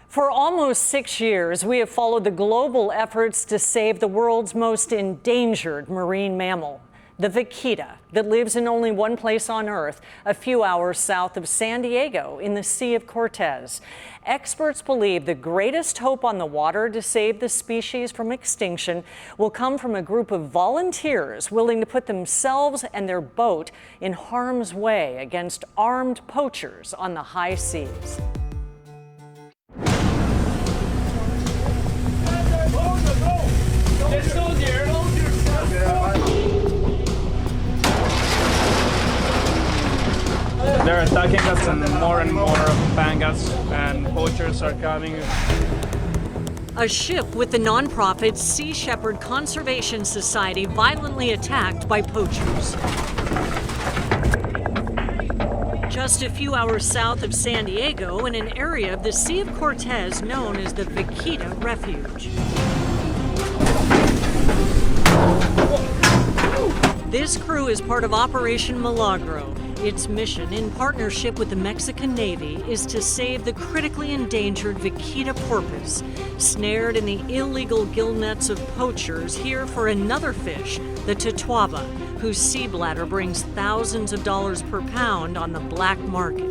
For almost 6 years, we have followed the global efforts to save the world's most endangered marine mammal, the vaquita, that lives in only one place on Earth, a few hours south of San Diego in the Sea of Cortez. Experts believe the greatest hope on the water to save the species from extinction will come from a group of volunteers willing to put themselves and their boat in harm's way against armed poachers on the high seas. They're attacking us and more pangas and poachers are coming. A ship with the nonprofit Sea Shepherd Conservation Society violently attacked by poachers. Just a few hours south of San Diego, in an area of the Sea of Cortez known as the Vaquita Refuge. This crew is part of Operation Milagro. Its mission, in partnership with the Mexican Navy, is to save the critically endangered vaquita porpoise, snared in the illegal gill nets of poachers here for another fish, the totuaba, whose sea bladder brings thousands of dollars per pound on the black market.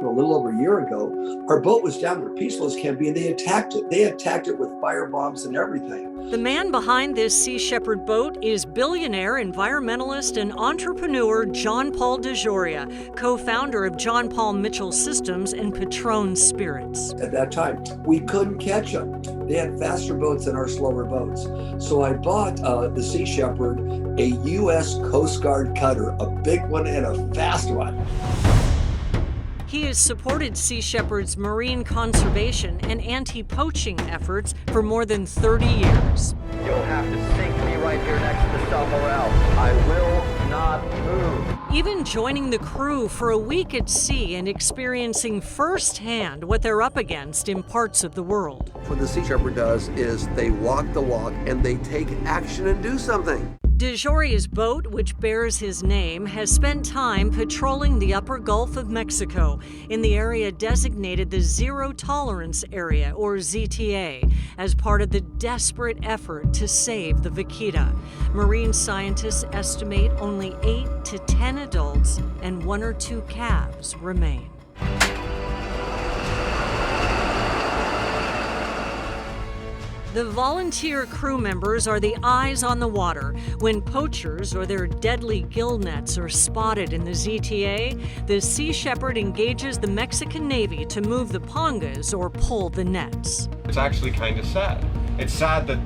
A little over a year ago, our boat was down there, peaceful as can be, and they attacked it. They attacked it with fire bombs and everything. The man behind this Sea Shepherd boat is billionaire environmentalist and entrepreneur John Paul DeJoria, co-founder of John Paul Mitchell Systems and Patron Spirits. At that time, we couldn't catch them. They had faster boats than our slower boats. So I bought the Sea Shepherd, a U.S. Coast Guard cutter, a big one and a fast one. He has supported Sea Shepherd's marine conservation and anti-poaching efforts for more than 30 years. You'll have to sink me right here next to somewhere else. I will not move. Even joining the crew for a week at sea and experiencing firsthand what they're up against in parts of the world. What the Sea Shepherd does is they walk the walk and they take action and do something. DeJoria's boat, which bears his name, has spent time patrolling the upper Gulf of Mexico in the area designated the Zero Tolerance Area, or ZTA, as part of the desperate effort to save the vaquita. Marine scientists estimate only 8 to 10 adults and 1 or 2 calves remain. The volunteer crew members are the eyes on the water. When poachers or their deadly gill nets are spotted in the ZTA, the Sea Shepherd engages the Mexican Navy to move the pongas or pull the nets. It's actually kind of sad. It's sad that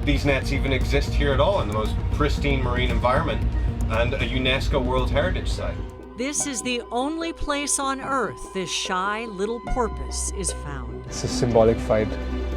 these nets even exist here at all in the most pristine marine environment and a UNESCO World Heritage Site. This is the only place on Earth this shy little porpoise is found. It's a symbolic fight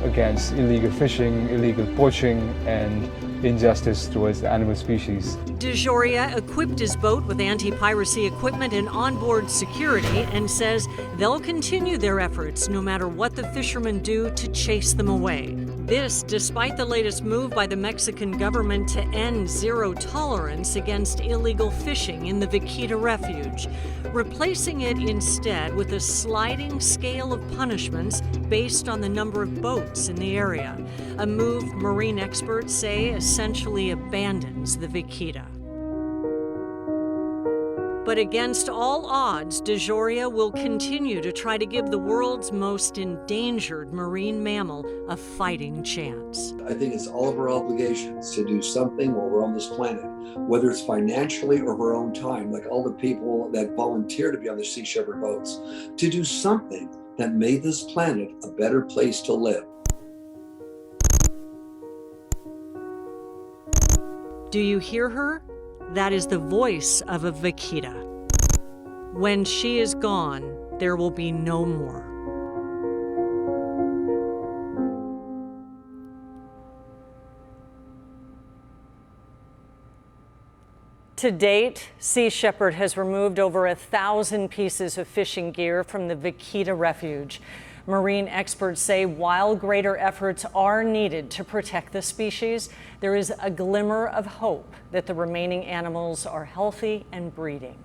against illegal fishing, illegal poaching, and injustice towards the animal species. DeJoria equipped his boat with anti-piracy equipment and onboard security and says they'll continue their efforts no matter what the fishermen do to chase them away. This despite the latest move by the Mexican government to end zero tolerance against illegal fishing in the Vaquita Refuge, replacing it instead with a sliding scale of punishments based on the number of boats in the area, a move marine experts say essentially abandons the vaquita. But against all odds, DeJoria will continue to try to give the world's most endangered marine mammal a fighting chance. I think it's all of our obligations to do something while we're on this planet, whether it's financially or our own time, like all the people that volunteer to be on the Sea Shepherd boats, to do something that made this planet a better place to live. Do you hear her? That is the voice of a vaquita. When she is gone, there will be no more. To date, Sea Shepherd has removed over 1,000 pieces of fishing gear from the Vaquita Refuge. Marine experts say while greater efforts are needed to protect the species, there is a glimmer of hope that the remaining animals are healthy and breeding.